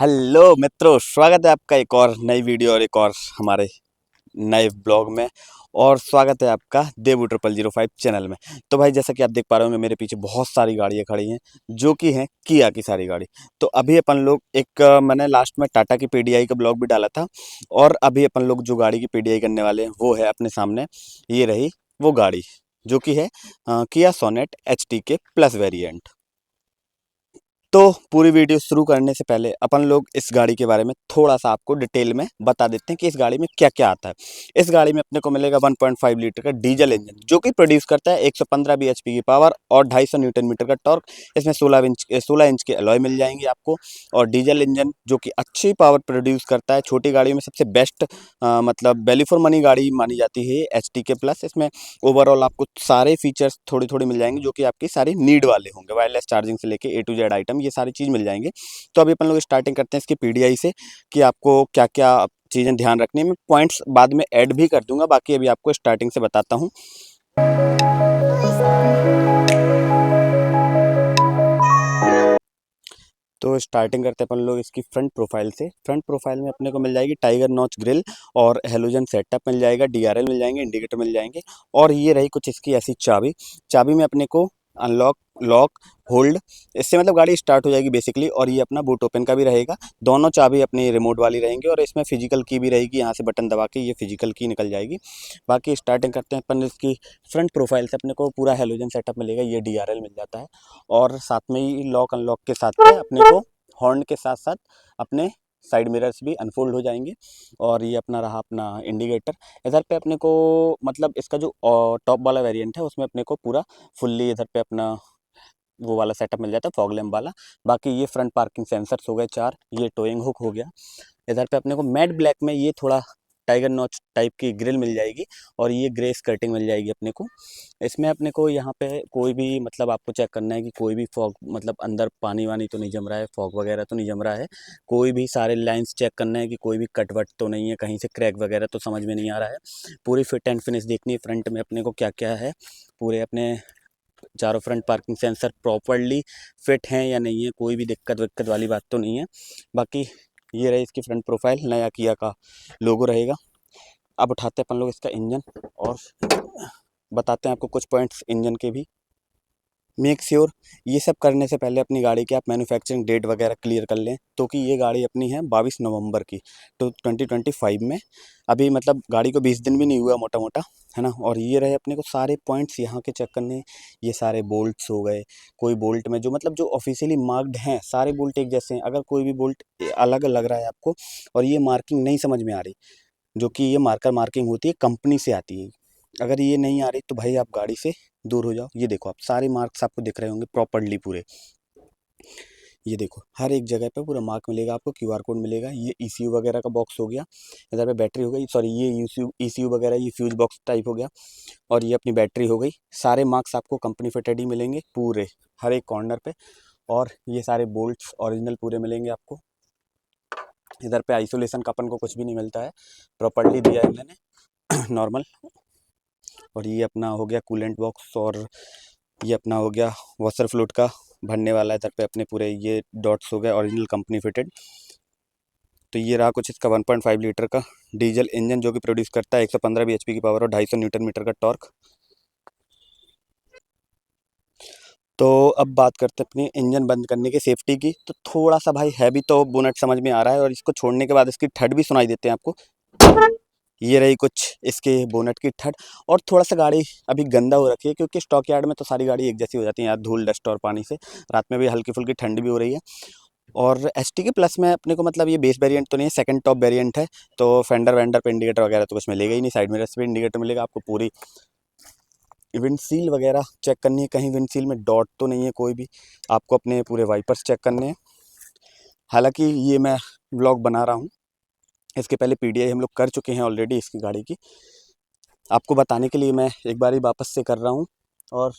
Hello मित्रों, स्वागत है आपका एक और नई वीडियो और एक और हमारे नए ब्लॉग में। और स्वागत है आपका देवू 0005 चैनल में। तो भाई जैसा कि आप देख पा रहे होंगे मेरे पीछे बहुत सारी गाड़ियां खड़ी हैं जो कि हैं किया की सारी गाड़ी। तो अभी अपन लोग एक मैंने लास्ट में टाटा की पीडीआई का ब्लॉग भी डाला था और अभी अपन लोग जो गाड़ी की पीडीआई करने वाले हैं वो है अपने सामने। ये रही वो गाड़ी जो कि है किया सोनेट एचटी के प्लस वेरिएंट। तो पूरी वीडियो शुरू करने से पहले अपन लोग इस गाड़ी के बारे में थोड़ा सा आपको डिटेल में बता देते हैं कि इस गाड़ी में क्या क्या आता है। इस गाड़ी में अपने को मिलेगा 1.5 लीटर का डीजल इंजन जो कि प्रोड्यूस करता है 115 bhp की पावर और 250 न्यूटन मीटर का टॉर्क। इसमें 16 इंच के अलॉय मिल जाएंगे आपको। और डीजल इंजन जो कि अच्छी पावर प्रोड्यूस करता है, छोटी गाड़ियों में सबसे बेस्ट मतलब वैल्यू फॉर मनी गाड़ी मानी जाती है एचटी के प्लस। इसमें ओवरऑल आपको सारे फीचर्स थोड़ी थोड़ी मिल जाएंगे जो कि आपकी सारी नीड वाले होंगे, वायरलेस चार्जिंग से लेके ए टू जेड आइटम ये सारी चीज़ मिल जाएंगे। तो अभी अपन लोग स्टार्टिंग करते हैं इसकी पीडीआई से कि आपको क्या क्या चीज़ें ध्यान रखनी है। मैं पॉइंट्स बाद में ऐड भी कर दूंगा, बाकी अभी आपको स्टार्टिंग से बताता हूँ। तो स्टार्टिंग करते हैं अपन लोग इसकी फ्रंट प्रोफाइल से। फ्रंट प्रोफाइल में अपने को मिल जाएगी टाइगर नॉच ग्रिल और हेलोजन सेटअप मिल जाएगा, डीआरएल मिल जाएंगे, इंडिकेटर मिल जाएंगे। और ये रही कुछ इसकी ऐसी चाबी। चाबी में अपने को अनलॉक, लॉक, होल्ड, इससे मतलब गाड़ी स्टार्ट हो जाएगी बेसिकली। और ये अपना बूट ओपन का भी रहेगा। दोनों चाबी अपनी रिमोट वाली रहेंगी और इसमें फिजिकल की भी रहेगी, यहाँ से बटन दबा के ये फिजिकल की निकल जाएगी। बाकी स्टार्टिंग करते हैं अपन इसकी फ्रंट प्रोफाइल से। अपने को पूरा हेलोजन सेटअप मिलेगा, ये डीआरएल मिल जाता है। और साथ में ही लॉक अनलॉक के साथ में अपने को हॉर्न के साथ साथ अपने साइड मिरर्स भी अनफोल्ड हो जाएंगे। और ये अपना रहा अपना इंडिकेटर। इधर पे अपने को मतलब इसका जो टॉप वाला वेरिएंट है उसमें अपने को पूरा फुल्ली इधर पे अपना वो वाला सेटअप मिल जाता है, फॉग लैम्प वाला। बाकी ये फ्रंट पार्किंग सेंसर्स हो गए 4, ये टोइंग हुक हो गया। इधर पे अपने को मैट ब्लैक में ये थोड़ा टाइगर नॉच टाइप की ग्रिल मिल जाएगी और ये ग्रे स्कर्टिंग मिल जाएगी अपने को। इसमें अपने को यहाँ पे कोई भी मतलब आपको चेक करना है कि कोई भी फॉग मतलब अंदर पानी वानी तो नहीं जम रहा है, फॉग वगैरह तो नहीं जम रहा है। कोई भी सारे लाइंस चेक करना है कि कोई भी कट वट तो नहीं है, कहीं से क्रैक वगैरह तो समझ में नहीं आ रहा है। पूरी फिट एंड फिनिश देखनी है फ्रंट में अपने को क्या क्या है। पूरे अपने चारों front parking sensor properly fit हैं या नहीं है, कोई भी दिक्कत विक्कत वाली बात तो नहीं है। बाकी ये रही इसकी फ्रंट प्रोफाइल, नया किया का लोगो रहेगा। अब उठाते हैं अपन लोग इसका इंजन और बताते हैं आपको कुछ पॉइंट्स इंजन के भी। मेक श्योर ये सब करने से पहले अपनी गाड़ी की आप मैन्युफैक्चरिंग डेट वगैरह क्लियर कर लें, तो कि ये गाड़ी अपनी है 22 नवंबर की तो 2025 में। अभी मतलब गाड़ी को 20 दिन भी नहीं हुआ मोटा मोटा, है ना। और ये रहे अपने को सारे पॉइंट्स यहाँ के चेक करने। ये सारे बोल्ट्स हो गए, कोई बोल्ट में जो मतलब जो ऑफिशियली मार्क्ड हैं सारे बोल्ट एक जैसे हैं। अगर कोई भी बोल्ट अलग लग रहा है आपको और ये मार्किंग नहीं समझ में आ रही, जो कि ये मार्कर मार्किंग होती है कंपनी से आती है, अगर ये नहीं आ रही तो भाई आप गाड़ी से दूर हो जाओ। ये देखो आप सारे मार्क्स आपको दिख रहे होंगे प्रॉपरली पूरे। ये देखो हर एक जगह पे पूरा मार्क मिलेगा आपको, क्यूआर कोड मिलेगा। ये ईसीयू वगैरह का बॉक्स हो गया, इधर पे बैटरी हो गई, सॉरी ये ईसीयू वगैरह ये फ्यूज बॉक्स टाइप हो गया। और ये अपनी बैटरी हो गई। सारे मार्क्स आपको कंपनी फिटेड ही मिलेंगे पूरे हर एक कॉर्नर पे। और ये सारे बोल्ट्स ओरिजिनल पूरे मिलेंगे आपको। इधर पे आइसोलेशन का अपन को कुछ भी नहीं मिलता है, प्रॉपरली दिया है इन्होंने नॉर्मल। और ये अपना हो गया कूलेंट बॉक्स और ये अपना हो गया वाटर फ्लूइड का भरने वाला है। इधर पे अपने पूरे ये डॉट्स हो गए ओरिजिनल कंपनी फिटेड। तो ये रहा कुछ इसका 1.5 लीटर का डीजल इंजन जो कि प्रोड्यूस करता है 115 bhp की पावर और 250 न्यूटन मीटर का टॉर्क। तो अब बात करते हैं अपनी इंजन बंद करने की सेफ्टी की। तो थोड़ा सा भाई हैवी तो बोनट समझ में आ रहा है और इसको छोड़ने के बाद इसकी ठड भी सुनाई देते हैं आपको। ये रही कुछ इसके बोनट की ठड। और थोड़ा सा गाड़ी अभी गंदा हो रखी है क्योंकि स्टॉक यार्ड में तो सारी गाड़ी एक जैसी हो जाती है यार, धूल डस्ट और पानी से। रात में भी हल्की फुल्की ठंड भी हो रही है। और एस टी के प्लस में अपने को मतलब ये बेस वेरिएंट तो नहीं है, सेकंड टॉप वेरिएंट है। तो फेंडर वेंडर पे इंडिकेटर वगैरह तो कुछ मिलेगा ही नहीं, साइड मिरर्स पे इंडिकेटर मिलेगा आपको। पूरी विंडसील वगैरह चेक करनी है, कहीं विंडसील में डॉट तो नहीं है कोई भी। आपको अपने पूरे वाइपर्स चेक करने हैं। हालांकि ये मैं ब्लॉग बना रहा हूँ, इसके पहले पीडीआई हम लोग कर चुके हैं ऑलरेडी इसकी गाड़ी की। आपको बताने के लिए मैं एक बार ही वापस से कर रहा हूँ। और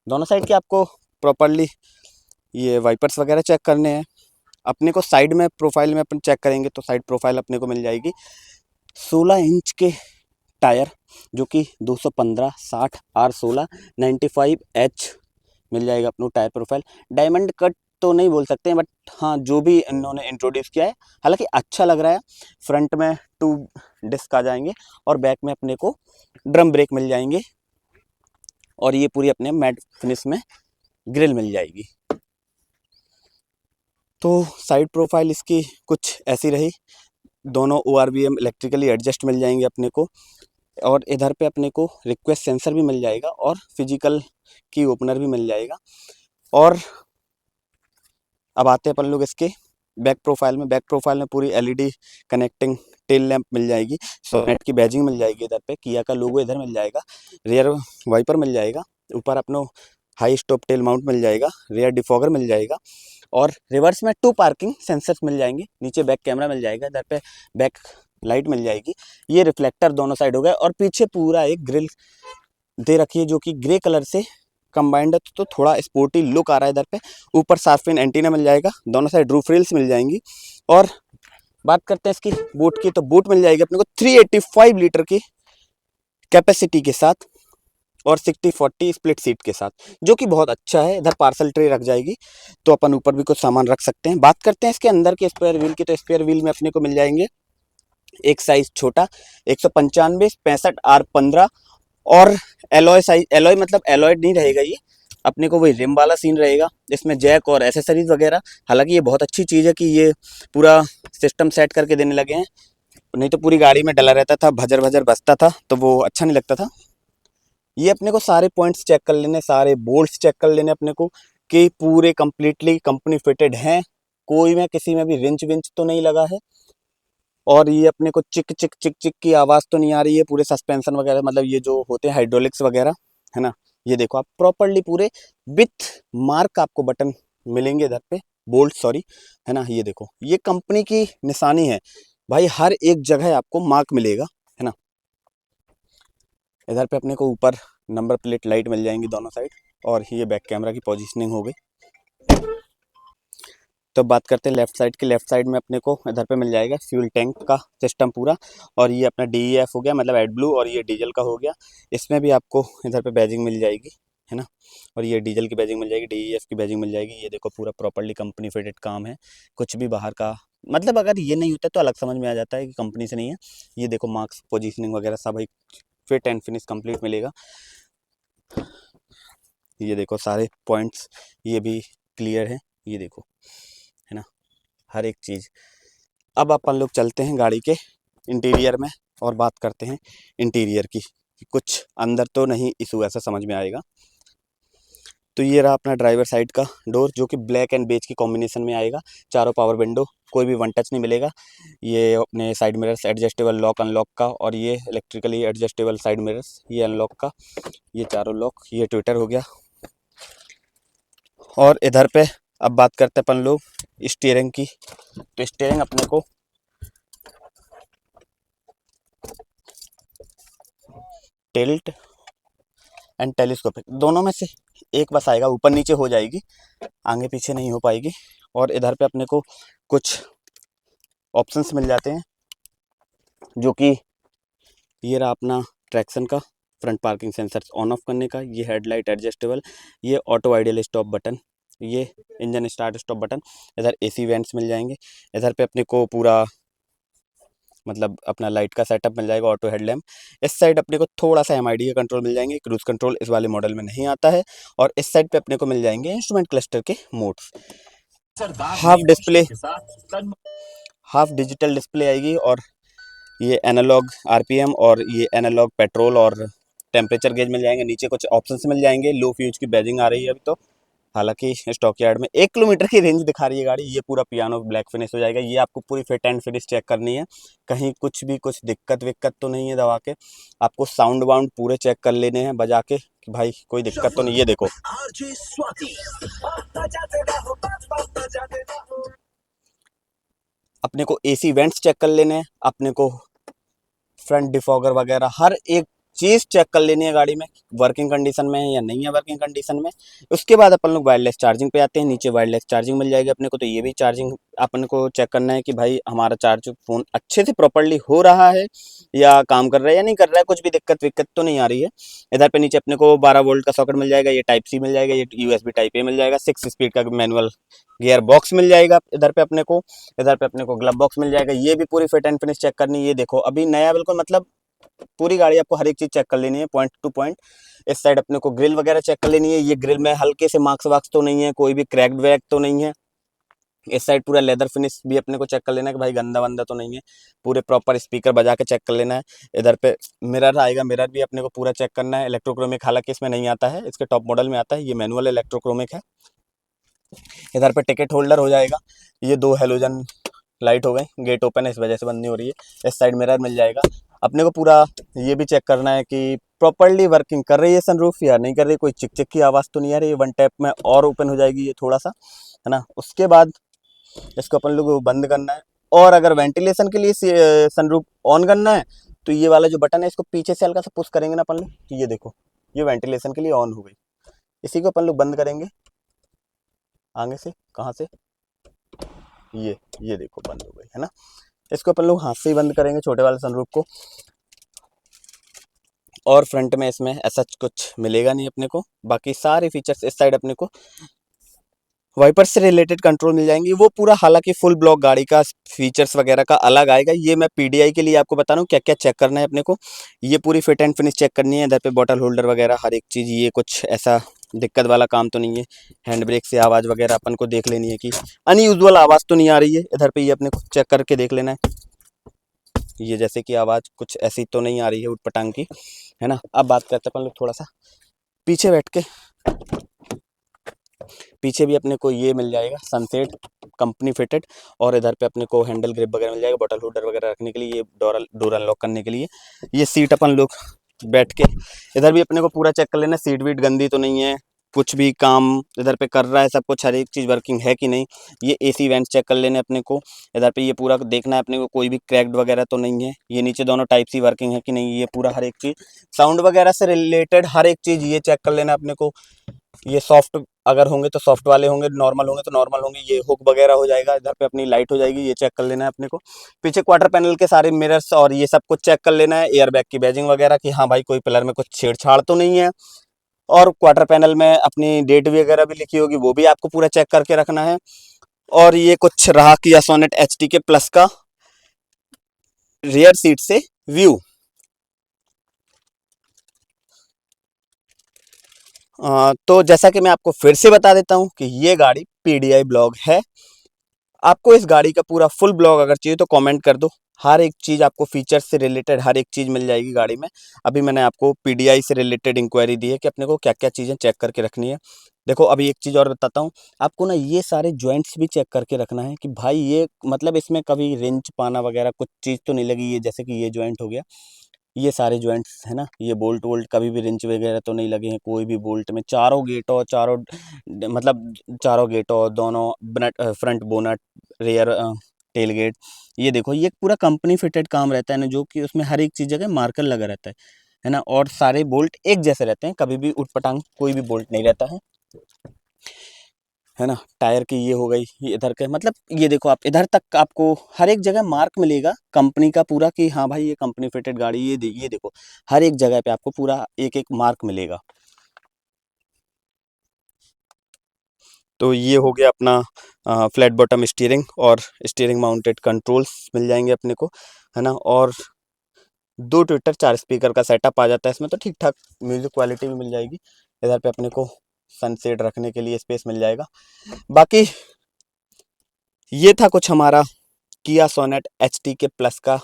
दोनों साइड के आपको प्रॉपरली ये वाइपर्स वगैरह चेक करने हैं। अपने को साइड में प्रोफाइल में अपन चेक करेंगे तो साइड प्रोफाइल अपने को मिल जाएगी 16 इंच के टायर जो कि 215 60 R16 95H मिल जाएगा अपना टायर प्रोफाइल। डायमंड कट तो नहीं बोल सकते हैं, बट हाँ जो भी इन्होंने इंट्रोड्यूस किया है हालांकि अच्छा लग रहा है। फ्रंट में 2 डिस्क आ जाएंगे और बैक में अपने को ड्रम ब्रेक मिल जाएंगे और ये पूरी अपने मैट फिनिश में ग्रिल मिल जाएगी। तो साइड प्रोफाइल इसकी कुछ ऐसी रही। दोनों ORVM इलेक्ट्रिकली एडजस्ट मिल जाएंगे अपने को, और इधर पे अपने को रिक्वेस्ट सेंसर भी मिल जाएगा और फिजिकल की ओपनर भी मिल जाएगा। और अब आते हैं अपन लोग इसके बैक प्रोफाइल में। बैक प्रोफाइल में पूरी LED कनेक्टिंग टेल लैंप मिल जाएगी, सोनेट की बैजिंग मिल जाएगी, इधर पे किया का लोगो इधर मिल जाएगा, रियर वाइपर मिल जाएगा, ऊपर अपनो हाई स्टॉप टेल माउंट मिल जाएगा, रियर डिफॉगर मिल जाएगा और रिवर्स में 2 पार्किंग सेंसर्स मिल जाएंगे, नीचे बैक कैमरा मिल जाएगा, इधर पे बैक लाइट मिल जाएगी, ये रिफ्लेक्टर दोनों साइड हो गए और पीछे पूरा एक ग्रिल दे रखी है जो कि ग्रे कलर से कंबाइंड है, तो थोड़ा स्पोर्टी लुक आ रहा है इधर पे। ऊपर सार्फिन एंटीना मिल जाएगा, दोनों साइड रूफ रेल्स मिल जाएंगी। और बात करते हैं इसकी बूट की, तो बूट मिल जाएगी अपने को 385 लीटर की कैपेसिटी के साथ और 60-40 स्प्लिट सीट के साथ, जो कि बहुत अच्छा है। इधर पार्सल ट्रे रख जाएगी तो अपन ऊपर भी कुछ सामान रख सकते हैं। बात करते हैं इसके अंदर के स्पेयर व्हील की, तो स्पेयर व्हील में अपने को मिल जाएंगे एक साइज छोटा 195 65 R15 और एलॉय साइज, एलॉय मतलब एलॉयड नहीं रहेगा, ये अपने को वही रिम वाला सीन रहेगा, इसमें जैक और एसेसरीज वगैरह। हालांकि ये बहुत अच्छी चीज़ है कि ये पूरा सिस्टम सेट करके देने लगे हैं, नहीं तो पूरी गाड़ी में डला रहता था, भजर भजर बजता था तो वो अच्छा नहीं लगता था। ये अपने को सारे पॉइंट्स चेक कर लेने, सारे बोल्ट्स चेक कर लेने अपने को कि पूरे कंप्लीटली कंपनी फिटेड हैं, कोई में किसी में भी रिंच विंच तो नहीं लगा है। और ये अपने को चिक चिक चिक चिक की आवाज़ तो नहीं आ रही है। पूरे सस्पेंशन वगैरह मतलब ये जो होते हैं हाइड्रोलिक्स वगैरह, है ना, ये देखो आप प्रॉपरली पूरे विथ मार्क आपको बटन मिलेंगे इधर पे, बोल्ट सॉरी, है ना। ये देखो ये कंपनी की निशानी है भाई, हर एक जगह आपको मार्क मिलेगा, है ना। इधर पे अपने को ऊपर नंबर प्लेट लाइट मिल जाएंगी दोनों साइड, और ये बैक कैमरा की पोजीशनिंग हो गई। तो बात करते हैं लेफ्ट साइड की। लेफ्ट साइड में अपने को इधर पे मिल जाएगा फ्यूल टैंक का सिस्टम पूरा, और ये अपना DEF हो गया मतलब एड ब्लू, और ये डीजल का हो गया। इसमें भी आपको इधर पे बैजिंग मिल जाएगी, है ना, और ये डीजल की बैजिंग मिल जाएगी, DEF की बैजिंग मिल जाएगी। ये देखो पूरा प्रॉपर्ली कंपनी फिटेड काम है, कुछ भी बाहर का मतलब अगर ये नहीं होता तो अलग समझ में आ जाता है कि कंपनी से नहीं है। ये देखो मार्क्स पोजिशनिंग वगैरह सब भाई फिट एंड फिनिश कंप्लीट मिलेगा। ये देखो सारे पॉइंट्स ये भी क्लियर है, ये देखो, है ना, हर एक चीज़। अब अपन लोग चलते हैं गाड़ी के इंटीरियर में और बात करते हैं इंटीरियर की, कुछ अंदर तो नहीं इशू ऐसा समझ में आएगा। तो ये रहा अपना ड्राइवर साइड का डोर, जो कि ब्लैक एंड बेज की कॉम्बिनेशन में आएगा। चारों पावर विंडो, कोई भी वन टच नहीं मिलेगा। ये अपने side mirrors adjustable lock unlock का, और ये इलेक्ट्रिकली एडजस्टेबल साइड मिरर्स, ये अनलॉक का, ये चारों लॉक, ये ट्विटर हो गया। और इधर पे अब बात करते हैं अपन लोग स्टीयरिंग की। तो स्टीयरिंग अपने को टिल्ट एंड टेलीस्कोपिक दोनों में से एक बस आएगा, ऊपर नीचे हो जाएगी, आगे पीछे नहीं हो पाएगी। और इधर पे अपने को कुछ ऑप्शंस मिल जाते हैं, जो कि ये रहा अपना ट्रैक्शन का, front parking sensor on off करने का, ये हेडलाइट एडजस्टेबल, ये ऑटो आइडियल स्टॉप बटन, ये इंजन स्टार्ट स्टॉप बटन। इधर AC वेंट्स मिल जाएंगे। इधर पे अपने को पूरा मतलब अपना लाइट का सेटअप मिल जाएगा, ऑटो हेडलैम्प। इस साइड अपने को थोड़ा सा MID का कंट्रोल मिल जाएंगे, क्रूज कंट्रोल इस वाले मॉडल में नहीं आता है। और इस साइड पे अपने को मिल जाएंगे इंस्ट्रूमेंट क्लस्टर के modes. Half display, half digital display आएगी, और ये एनालॉग RPM और ये एनालॉग पेट्रोल और टेम्परेचर गेज मिल जाएंगे। नीचे कुछ ऑप्शंस मिल जाएंगे। लो फ्यूज की बैजिंग आ रही है अभी तो, हालांकि स्टॉक यार्ड में 1 किलोमीटर की रेंज दिखा रही है गाड़ी। ये पूरा पियानो ब्लैक फिनिश हो जाएगा। ये आपको पूरी फिट एंड फिनिश चेक करनी है, कहीं कुछ भी कुछ दिक्कत विक्कत तो नहीं है दबा के। आपको साउंड वाउंड पूरे चेक कर लेने हैं बजा के कि भाई कोई दिक्कत तो नहीं। ये देखो अपने को AC वेंट्स चेक कर लेने हैं, अपने को फ्रंट डिफॉगर वगैरह हर एक चीज़ चेक कर लेनी है गाड़ी में, वर्किंग कंडीशन में है या नहीं है वर्किंग कंडीशन में। उसके बाद अपन लोग वायरलेस चार्जिंग पे आते हैं। नीचे वायरलेस चार्जिंग मिल जाएगी अपने को, तो ये भी चार्जिंग अपन को चेक करना है कि भाई हमारा चार्ज फ़ोन अच्छे से प्रॉपर्ली हो रहा है या काम कर रहा है या नहीं कर रहा है, कुछ भी दिक्कत विक्कत तो नहीं आ रही है। इधर पे नीचे अपने को 12 वोल्ट का सॉकेट मिल जाएगा, ये टाइप सी मिल जाएगा, ये यूएसबी टाइप ए मिल जाएगा, 6 स्पीड का मैनुअल गियर बॉक्स मिल जाएगा इधर पे अपने को। इधर पे अपने को ग्लव बॉक्स मिल जाएगा। ये भी पूरी फिट एंड फिनिश चेक करनी है। ये देखो अभी नया बिल्कुल, मतलब पूरी गाड़ी आपको हर एक चीज़ चेक कर लेनी है पॉइंट टू पॉइंट। इस साइड अपने को ग्रिल वगैरह चेक कर लेनी है। ये ग्रिल में हल्के से मार्क्स वार्क्स तो नहीं है, कोई भी क्रैक्ड वैक तो नहीं है। इस साइड पूरा लेदर फिनिश भी अपने को चेक कर लेना है कि भाई गंदा वंदा तो नहीं है। पूरे प्रॉपर स्पीकर बजा के चेक कर लेना है। इधर पे मिरर आएगा, मिरर भी अपने को पूरा चेक करना है। इलेक्ट्रोक्रोमिक हालांकि इसमें नहीं आता है, इसके टॉप मॉडल में आता है, ये मैनुअल इलेक्ट्रोक्रोमिक है। इधर पे टिकट होल्डर हो जाएगा। ये 2 हेलोजन लाइट हो गई, गेट ओपन है इस वजह से बंद नहीं हो रही है। इस साइड मिरर मिल जाएगा अपने को पूरा। ये भी चेक करना है कि प्रॉपर्ली वर्किंग कर रही है सनरूफ या नहीं कर रही, कोई चिक चिक की आवाज़ तो नहीं आ रही है। वन टैप में और ओपन हो जाएगी ये थोड़ा सा, है ना। उसके बाद इसको अपन लोग बंद करना है। और अगर वेंटिलेशन के लिए सनरूफ ऑन करना है तो ये वाला जो बटन है इसको पीछे से हल्का सा पुश करेंगे ना अपन लोग, तो ये देखो ये वेंटिलेशन के लिए ऑन हो गई। इसी को अपन लोग बंद करेंगे आगे से, कहाँ से, ये देखो बंद हो गई, है ना। इसको अपन लोग हाथ से ही बंद करेंगे छोटे वाले सनरूफ को। और फ्रंट में इसमें ऐसा कुछ मिलेगा नहीं अपने को। बाकी सारे फीचर्स इस साइड अपने को वाइपर से रिलेटेड कंट्रोल मिल जाएंगी, वो पूरा हालांकि फुल ब्लॉक गाड़ी का फीचर्स वगैरह का अलग आएगा। ये मैं पीडीआई के लिए आपको बता रहा हूँ क्या क्या चेक करना है अपने को। ये पूरी फिट एंड फिनिश चेक करनी है। इधर पे बॉटल होल्डर वगैरह हर एक चीज़, ये कुछ ऐसा दिक्कत वाला काम तो नहीं है। हैंड ब्रेक से आवाज़ वगैरह अपन को देख लेनी है कि अनयूजुअल आवाज़ तो नहीं आ रही है। इधर पे ये अपने को चेक करके देख लेना है, ये जैसे कि आवाज़ कुछ ऐसी तो नहीं आ रही है उटपटांग की, है ना। अब बात करते हैं अपन लोग थोड़ा सा पीछे बैठ के। पीछे भी अपने को ये मिल जाएगा सनसेट कंपनी फिटेड। और इधर पे अपने को हैंडल ग्रिप वगैरह मिल जाएगा, बॉटल होल्डर वगैरह रखने के लिए, ये डोर अनलॉक करने के लिए। ये सीट अपन लोग बैठ के इधर भी अपने को पूरा चेक कर लेना, सीट वीट गंदी तो नहीं है, कुछ भी काम इधर पे कर रहा है, सब कुछ हर एक चीज़ वर्किंग है कि नहीं। ये एसी वेंट चेक कर लेने अपने को। इधर पे ये पूरा देखना है अपने को कोई भी क्रैक्ड वगैरह तो नहीं है। ये नीचे दोनों टाइप सी वर्किंग है कि नहीं, ये पूरा हर एक चीज़ साउंड वगैरह से रिलेटेड हर एक चीज़ ये चेक कर लेना अपने को। ये सॉफ्ट अगर होंगे तो सॉफ्ट वाले होंगे, नॉर्मल होंगे तो नॉर्मल होंगे। ये हुक वगैरह हो जाएगा, इधर पे अपनी लाइट हो जाएगी, ये चेक कर लेना है अपने को। पीछे क्वार्टर पैनल के सारे मिरर्स और ये सब कुछ चेक कर लेना है। एयर बैग की बैजिंग वगैरह कि हाँ भाई कोई पिलर में कुछ छेड़छाड़ तो नहीं है। और क्वार्टर पैनल में अपनी डेट वगैरह भी लिखी होगी, वो भी आपको पूरा चेक करके रखना है। और ये कुछ रहा किया सोनेट एचटी के प्लस का रियर सीट से व्यू। तो जैसा कि मैं आपको फिर से बता देता हूँ कि ये गाड़ी पीडीआई ब्लॉग है। आपको इस गाड़ी का पूरा फुल ब्लॉग अगर चाहिए तो कमेंट कर दो। हर एक चीज़ आपको फीचर से रिलेटेड हर एक चीज़ मिल जाएगी गाड़ी में। अभी मैंने आपको पीडीआई से रिलेटेड इंक्वायरी दी है कि अपने को क्या क्या चीज़ें चेक करके रखनी है। देखो अभी एक चीज़ और बताता हूँ आपको ना, ये सारे जॉइंट्स भी चेक करके रखना है कि भाई ये मतलब इसमें कभी रिंच पाना वगैरह कुछ चीज़ तो नहीं लगी। ये जैसे कि ये जॉइंट हो गया, ये सारे जॉइंट्स है ना, ये बोल्ट वोल्ट कभी भी रिंच वगैरह तो नहीं लगे हैं कोई भी बोल्ट में। चारों गेटों चारों मतलब चारों गेटों दोनों bonnet front bonnet rear tail gate, ये देखो ये पूरा कंपनी फिटेड काम रहता है ना, जो कि उसमें हर एक चीज़ जगह मार्कर लगा रहता है ना। और सारे बोल्ट एक जैसे रहते हैं, कभी भी उटपटांग कोई भी बोल्ट नहीं रहता है ना। टायर की ये हो गई, ये इधर के मतलब ये देखो आप इधर तक आपको हर एक जगह मार्क मिलेगा कंपनी का पूरा कि हाँ भाई ये कंपनी फिटेड गाड़ी। ये देखो हर एक जगह पे आपको पूरा एक एक मार्क मिलेगा। तो ये हो गया अपना फ्लैट बॉटम स्टीयरिंग और स्टीयरिंग माउंटेड कंट्रोल्स मिल जाएंगे अपने को, है ना। और 2 ट्विटर 4 स्पीकर का सेटअप आ जाता है इसमें, तो ठीक ठाक म्यूजिक क्वालिटी भी मिल जाएगी। इधर पे अपने को सनसेट रखने के लिए स्पेस मिल जाएगा। बाकी ये था कुछ हमारा किया सोनेट एचटी के प्लस का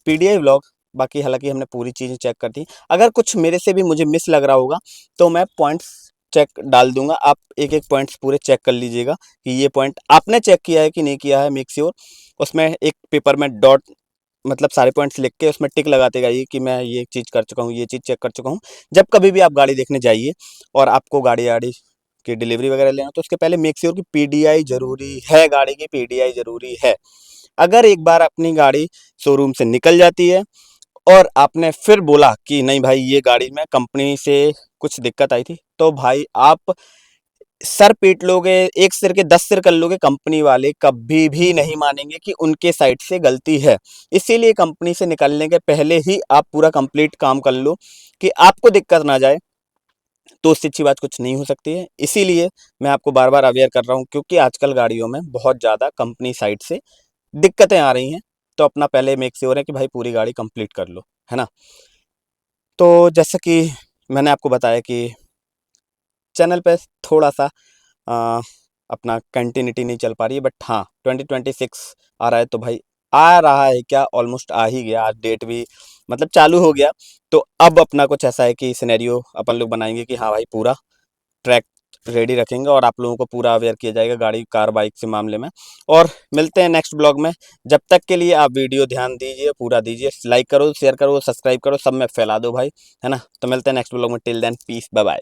पीडीआई व्लॉग। बाकी हालांकि हमने पूरी चीज़ें चेक कर दी। अगर कुछ मेरे से भी मुझे मिस लग रहा होगा तो मैं पॉइंट्स चेक डाल दूंगा, आप एक एक पॉइंट्स पूरे चेक कर लीजिएगा कि ये पॉइंट आपने चेक किया है कि नहीं किया है। मेक श्योर उसमें एक पेपर में डॉट मतलब सारे पॉइंट्स लिख के उसमें टिक लगाते जाइए कि मैं ये चीज़ कर चुका हूँ, ये चीज़ चेक कर चुका हूँ। जब कभी भी आप गाड़ी देखने जाइए और आपको गाड़ी आड़ी की डिलीवरी वगैरह लेना तो उसके पहले मेक श्योर कि पीडीआई ज़रूरी है, गाड़ी की पीडीआई ज़रूरी है। अगर एक बार अपनी गाड़ी शोरूम से निकल जाती है और आपने फिर बोला कि नहीं भाई ये गाड़ी में कंपनी से कुछ दिक्कत आई थी, तो भाई आप सर पीट लोगे, एक सिर के 10 सिर कर लोगे, कंपनी वाले कभी भी नहीं मानेंगे कि उनके साइड से गलती है। इसीलिए कंपनी से निकलने के पहले ही आप पूरा कंप्लीट काम कर लो कि आपको दिक्कत ना जाए, तो उससे अच्छी बात कुछ नहीं हो सकती है। इसीलिए मैं आपको बार बार अवेयर कर रहा हूँ, क्योंकि आजकल गाड़ियों में बहुत ज़्यादा कंपनी साइड से दिक्कतें आ रही हैं। तो अपना पहले मेक श्योर है कि भाई पूरी गाड़ी कंप्लीट कर लो, है ना। तो जैसा कि मैंने आपको बताया कि चैनल पे थोड़ा सा अ, अपना कंटिन्यूटी नहीं चल पा रही है, बट हाँ 2026 आ रहा है, तो भाई आ रहा है क्या, ऑलमोस्ट आ ही गया, आज डेट भी मतलब चालू हो गया। तो अब अपना कुछ ऐसा है कि सिनेरियो अपन लोग बनाएंगे कि हाँ भाई पूरा ट्रैक रेडी रखेंगे और आप लोगों को पूरा अवेयर किया जाएगा गाड़ी कार बाइक के मामले में। और मिलते हैं नेक्स्ट ब्लॉग में। जब तक के लिए आप वीडियो ध्यान दीजिए, पूरा दीजिए, लाइक करो, शेयर करो, सब्सक्राइब करो, सब में फैला दो भाई, है ना। तो मिलते हैं नेक्स्ट ब्लॉग में। Till then peace, bye bye.